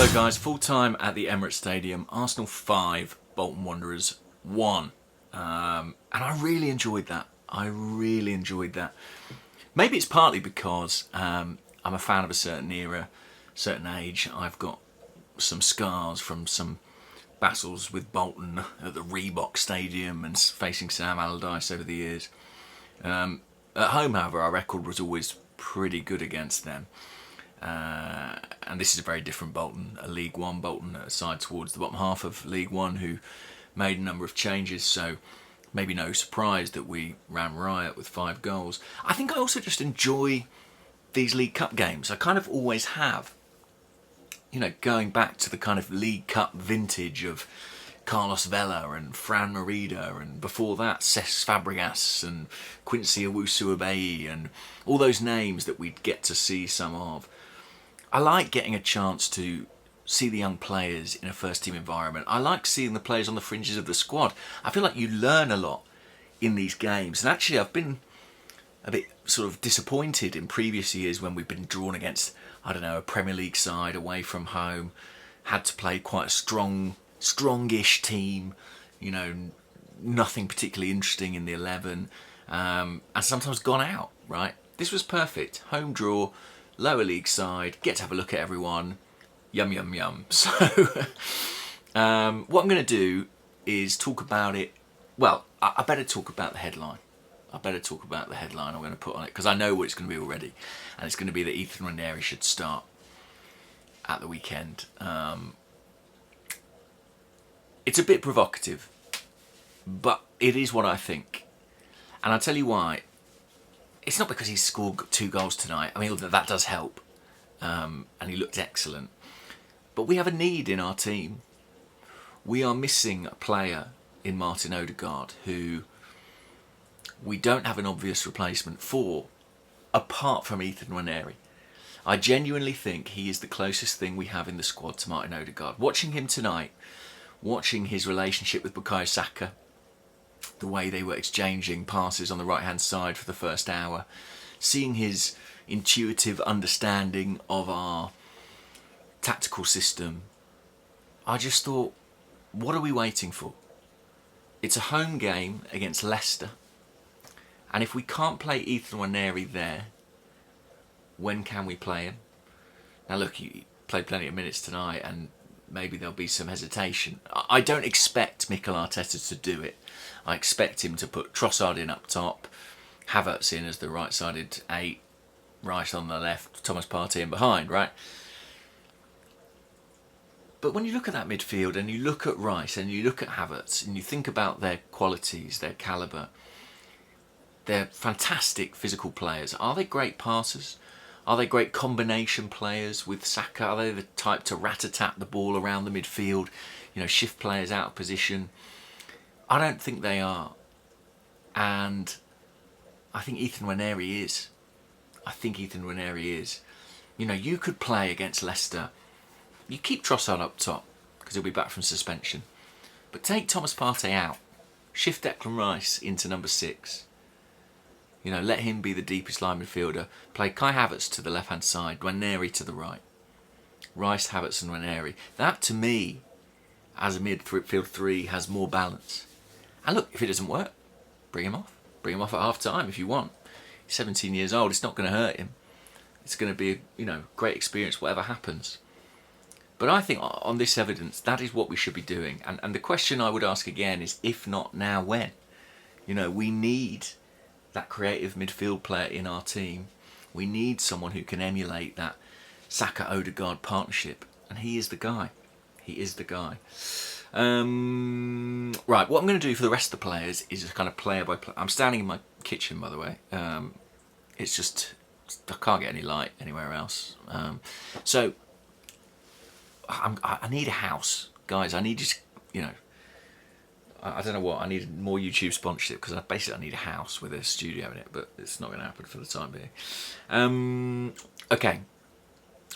Hello guys, full time at the Emirates Stadium, Arsenal 5, Bolton Wanderers 1. And I really enjoyed that. Maybe it's partly because I'm a fan of a certain era, certain age. I've got some scars from some battles with Bolton at the Reebok Stadium and facing Sam Allardyce over the years. At home, however, our record was always pretty good against them. And this is a very different Bolton, a League One Bolton, a side towards the bottom half of League One who made a number of changes, so maybe no surprise that we ran riot with 5 goals. I think I also just enjoy these League Cup games. I kind of always have. You know, going back to the kind of League Cup vintage of Carlos Vela and Fran Merida, and before that Cesc Fabregas and Quincy Owusu-Abeyi and all those names that we'd get to see some of. I like getting a chance to see the young players in a first team environment. I like seeing the players on the fringes of the squad. I feel like you learn a lot in these games. And actually I've been a bit sort of disappointed in previous years when we've been drawn against, I don't know, a Premier League side away from home, had to play quite a strongish team, you know, nothing particularly interesting in the 11, and sometimes gone out, right? This was perfect. Home draw, lower league side, get to have a look at everyone, yum yum yum. So what I'm going to do is talk about it. Well, I better talk about the headline. I'm going to put on it, because I know what it's going to be already, and it's going to be that Ethan Nwaneri should start at the weekend. It's a bit provocative, but it is what I think, and I'll tell you why. It's not because he's scored 2 goals tonight. I mean, that does help, and he looked excellent. But we have a need in our team. We are missing a player in Martin Odegaard who we don't have an obvious replacement for, apart from Ethan Nwaneri. I genuinely think he is the closest thing we have in the squad to Martin Odegaard. Watching him tonight, watching his relationship with Bukayo Saka, the way they were exchanging passes on the right-hand side for the first hour, seeing his intuitive understanding of our tactical system, I just thought, what are we waiting for? It's a home game against Leicester, and if we can't play Ethan Nwaneri there, when can we play him? Now look, he played plenty of minutes tonight, and maybe there'll be some hesitation. I don't expect Mikel Arteta to do it. I expect him to put Trossard in up top, Havertz in as the right-sided 8, Rice on the left, Thomas Partey in behind, right? But when you look at that midfield and you look at Rice and you look at Havertz and you think about their qualities, their calibre, they're fantastic physical players. Are they great passers? Are they great combination players with Saka? Are they the type to rat-a-tat the ball around the midfield, you know, shift players out of position? I don't think they are. And I think Ethan Nwaneri is. You know, you could play against Leicester. You keep Trossard up top, because he'll be back from suspension. But take Thomas Partey out. Shift Declan Rice into number 6. You know, let him be the deepest line midfielder. Play Kai Havertz to the left-hand side, Nwaneri to the right. Rice, Havertz and Nwaneri. That, to me, as a midfield 3, has more balance. And look, if it doesn't work, bring him off. Bring him off at half-time if you want. He's 17 years old. It's not going to hurt him. It's going to be, you know, great experience, whatever happens. But I think on this evidence, that is what we should be doing. And the question I would ask again is, if not now, when? You know, we need that creative midfield player in our team. We need someone who can emulate that Saka-Odegaard partnership. And he is the guy. Right, what I'm going to do for the rest of the players is just kind of player by player. I'm standing in my kitchen, by the way. It's just, I can't get any light anywhere else. So, I need a house. Guys, I need just, you know, I don't know what, I need more YouTube sponsorship, because I need a house with a studio in it, but it's not going to happen for the time being. Okay,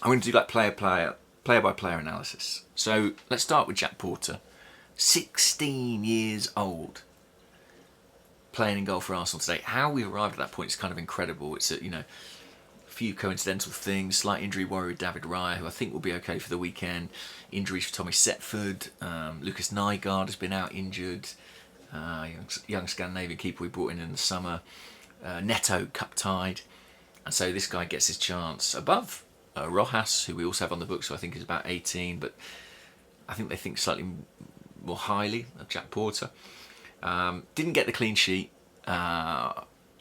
I'm going to do like player by player analysis. So let's start with Jack Porter, 16 years old, playing in goal for Arsenal today. How we arrived at that point is kind of incredible. It's a, you know, few coincidental things, slight injury worry with David Raya, who I think will be okay for the weekend. Injuries for Tommy Setford. Lucas Nygaard has been out injured. Young Scandinavian keeper we brought in the summer. Neto cup-tied. And so this guy gets his chance above Rojas, who we also have on the books, who I think is about 18, but I think they think slightly more highly of Jack Porter. Didn't get the clean sheet.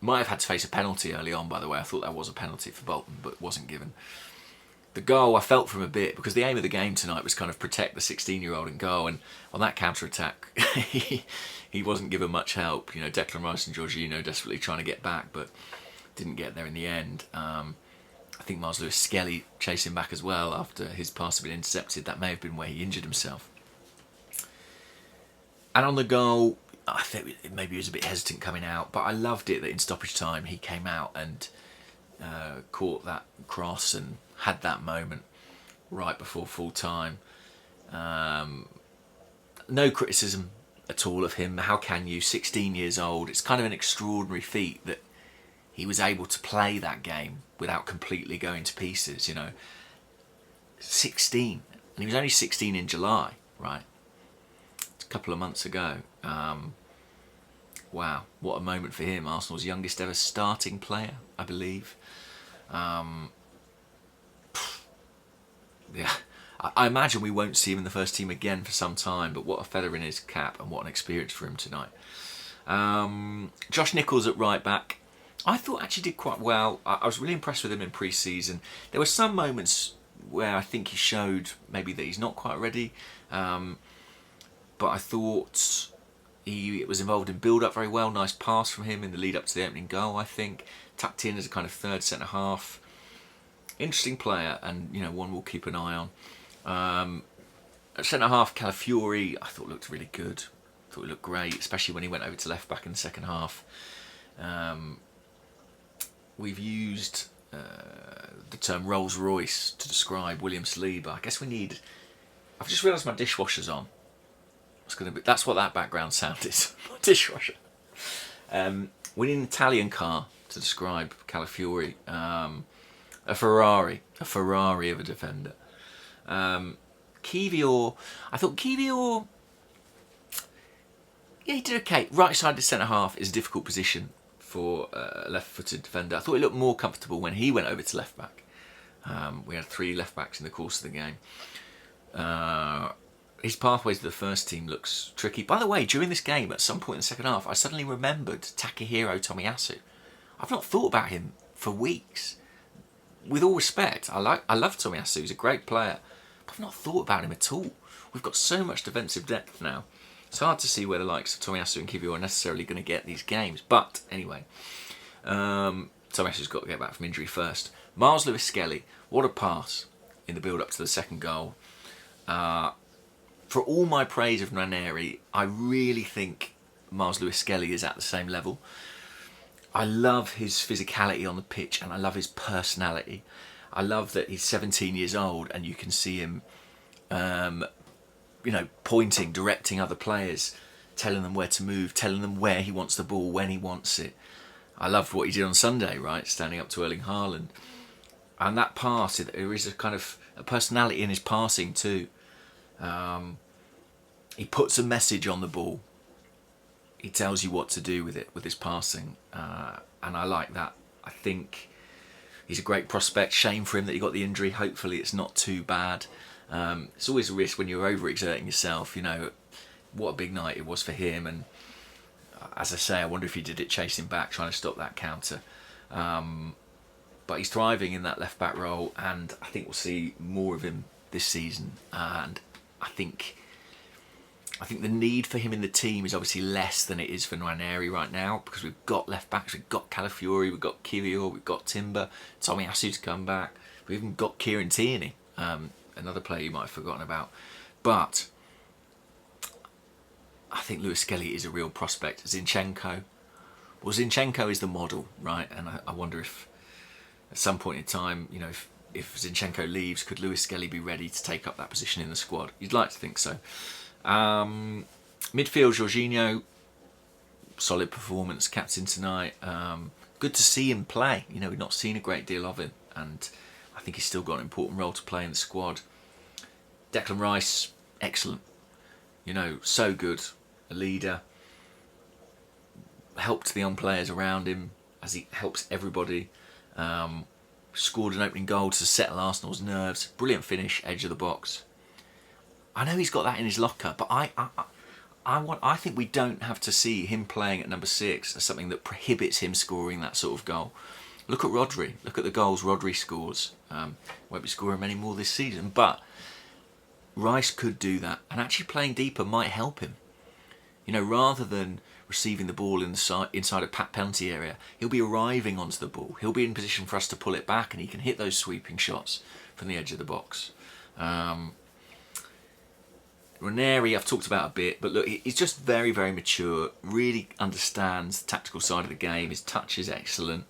Might have had to face a penalty early on, by the way. I thought that was a penalty for Bolton, but wasn't given. The goal I felt from a bit, because the aim of the game tonight was kind of protect the 16-year-old in goal, and on that counter-attack, he wasn't given much help. You know, Declan Rice and Jorginho desperately trying to get back, but didn't get there in the end. I think Lewis-Skelly chasing back as well after his pass had been intercepted. That may have been where he injured himself. And on the goal, I think maybe he was a bit hesitant coming out, but I loved it that in stoppage time he came out and caught that cross and had that moment right before full time. No criticism at all of him. How can you? 16 years old. It's kind of an extraordinary feat that he was able to play that game without completely going to pieces, you know. 16. And he was only 16 in July, right? It's a couple of months ago. Wow, what a moment for him. Arsenal's youngest ever starting player, I believe. Yeah, I imagine we won't see him in the first team again for some time, but what a feather in his cap and what an experience for him tonight. Josh Nichols at right back. I thought actually did quite well. I was really impressed with him in pre-season. There were some moments where I think he showed maybe that he's not quite ready, but I thought he was involved in build-up very well. Nice pass from him in the lead-up to the opening goal, I think. Tucked in as a kind of third centre-half. Interesting player, and you know, one we'll keep an eye on. At centre-half, Calafiori, I thought looked really good. I thought he looked great, especially when he went over to left-back in the second half. We've used the term Rolls Royce to describe William Saliba. I guess we need... I've just realised my dishwasher's on. That's what that background sound is. My dishwasher. We need an Italian car to describe Calafiori. A Ferrari of a defender. Kiwior, I thought Kiwior, yeah, he did okay. Right-sided centre-half is a difficult position for a left-footed defender. I thought he looked more comfortable when he went over to left-back. We had 3 left-backs in the course of the game. His pathway to the first team looks tricky. By the way, during this game, at some point in the second half, I suddenly remembered Takahiro Tomiyasu. I've not thought about him for weeks. With all respect, I love Tomiyasu. He's a great player. But I've not thought about him at all. We've got so much defensive depth now. It's hard to see where the likes of Tomiyasu and Kiwior are necessarily going to get these games. But anyway, Tomiyasu's got to get back from injury first. Lewis-Skelly, what a pass in the build-up to the second goal. For all my praise of Nwaneri, I really think Lewis-Skelly is at the same level. I love his physicality on the pitch and I love his personality. I love that he's 17 years old and you can see him, pointing, directing other players, telling them where to move, telling them where he wants the ball, when he wants it. I loved what he did on Sunday, right, standing up to Erling Haaland. And that pass, there is a kind of a personality in his passing too. He puts a message on the ball. He tells you what to do with it, with his passing. And I like that. I think he's a great prospect. Shame for him that he got the injury. Hopefully it's not too bad. It's always a risk when you're overexerting yourself. You know, what a big night it was for him. And as I say, I wonder if he did it chasing back, trying to stop that counter. But he's thriving in that left-back role. And I think we'll see more of him this season. And I think the need for him in the team is obviously less than it is for Nwaneri right now, because we've got left backs, we've got Calafiori, we've got Kiwior, we've got Timber, Tomiyasu's come back, we've even got Kieran Tierney, another player you might have forgotten about. But I think Lewis-Skelly is a real prospect. Zinchenko is the model, right? And I wonder if at some point in time, you know, if Zinchenko leaves, could Lewis-Skelly be ready to take up that position in the squad? You'd like to think so. Midfield, Jorginho, solid performance, captain tonight. Good to see him play. You know, we've not seen a great deal of him and I think he's still got an important role to play in the squad. Declan Rice, excellent. You know, so good. A leader. Helped the young players around him as he helps everybody. Scored an opening goal to settle Arsenal's nerves. Brilliant finish, edge of the box. I know he's got that in his locker, but I think we don't have to see him playing at number 6 as something that prohibits him scoring that sort of goal. Look at Rodri. Look at the goals Rodri scores. Won't be scoring many more this season, but Rice could do that, and actually playing deeper might help him. You know, rather than receiving the ball inside a penalty area, he'll be arriving onto the ball. He'll be in position for us to pull it back, and he can hit those sweeping shots from the edge of the box. Nwaneri, I've talked about a bit, but look, he's just very, very mature, really understands the tactical side of the game. His touch is excellent.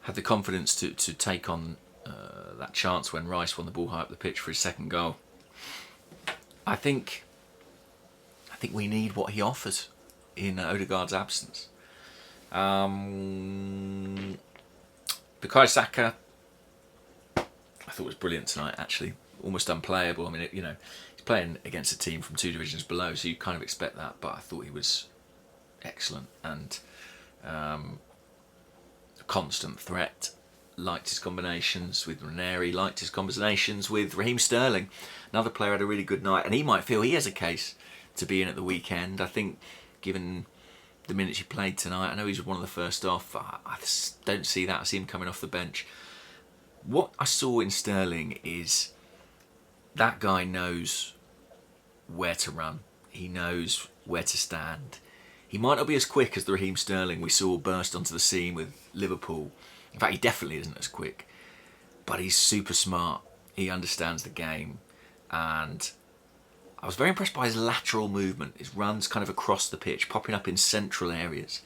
Had the confidence to take on that chance when Rice won the ball high up the pitch for his second goal. I think we need what he offers in Odegaard's absence. Bukayo Saka, I thought was brilliant tonight, actually. Almost unplayable. I mean, he's playing against a team from 2 divisions below, so you kind of expect that, but I thought he was excellent and a constant threat. Liked his combinations with Nwaneri, liked his combinations with Raheem Sterling. Another player had a really good night, and he might feel he has a case to be in at the weekend. I think, given the minutes he played tonight, I know he's one of the first off. I don't see that. I see him coming off the bench. What I saw in Sterling is that guy knows where to run. He knows where to stand. He might not be as quick as the Raheem Sterling we saw burst onto the scene with Liverpool. In fact, he definitely isn't as quick. But he's super smart. He understands the game. And I was very impressed by his lateral movement. His runs kind of across the pitch, popping up in central areas.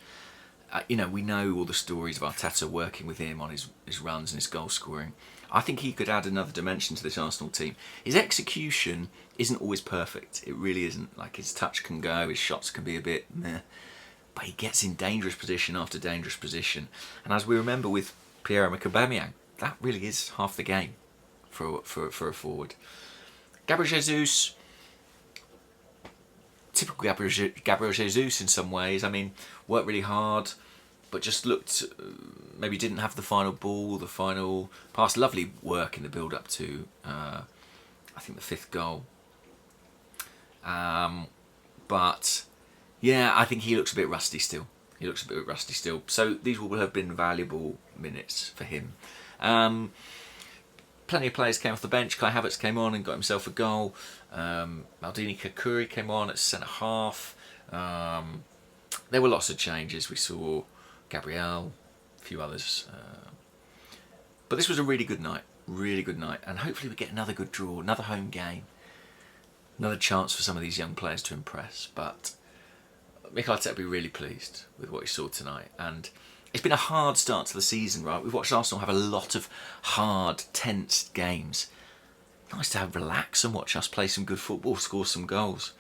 We know all the stories of Arteta working with him on his runs and his goal scoring. I think he could add another dimension to this Arsenal team. His execution isn't always perfect. It really isn't. Like, his touch can go, his shots can be a bit meh. But he gets in dangerous position after dangerous position. And as we remember with Pierre-Emerick Aubameyang, that really is half the game for a forward. Gabriel Jesus, typical Gabriel Jesus in some ways. I mean, worked really hard, but just looked, maybe didn't have the final ball, the final pass. Lovely work in the build-up to, I think, the 5th goal. But yeah, I think he looks a bit rusty still. So these will have been valuable minutes for him. Plenty of players came off the bench. Kai Havertz came on and got himself a goal. Maldini Kakuri came on at centre-half. There were lots of changes. We saw Gabriel, a few others. But this was a really good night. And hopefully we get another good draw, another home game. Another chance for some of these young players to impress. But Mikel Arteta will be really pleased with what he saw tonight. And it's been a hard start to the season, right? We've watched Arsenal have a lot of hard, tense games. Nice to relax and watch us play some good football, score some goals.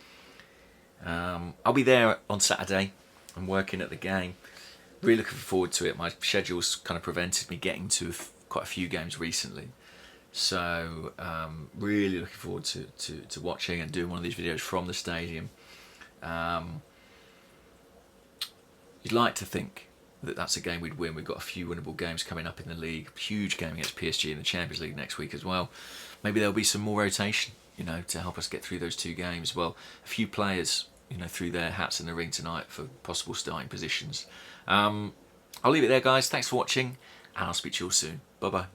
I'll be there on Saturday. I'm working at the game. Really looking forward to it. My schedule's kind of prevented me getting to quite a few games recently. So really looking forward to watching and doing one of these videos from the stadium. You'd like to think that that's a game we'd win. We've got a few winnable games coming up in the league. Huge game against PSG in the Champions League next week as well. Maybe there'll be some more rotation, to help us get through those 2 games. Well, a few players, threw their hats in the ring tonight for possible starting positions. I'll leave it there, guys. Thanks for watching, and I'll speak to you all soon. Bye-bye.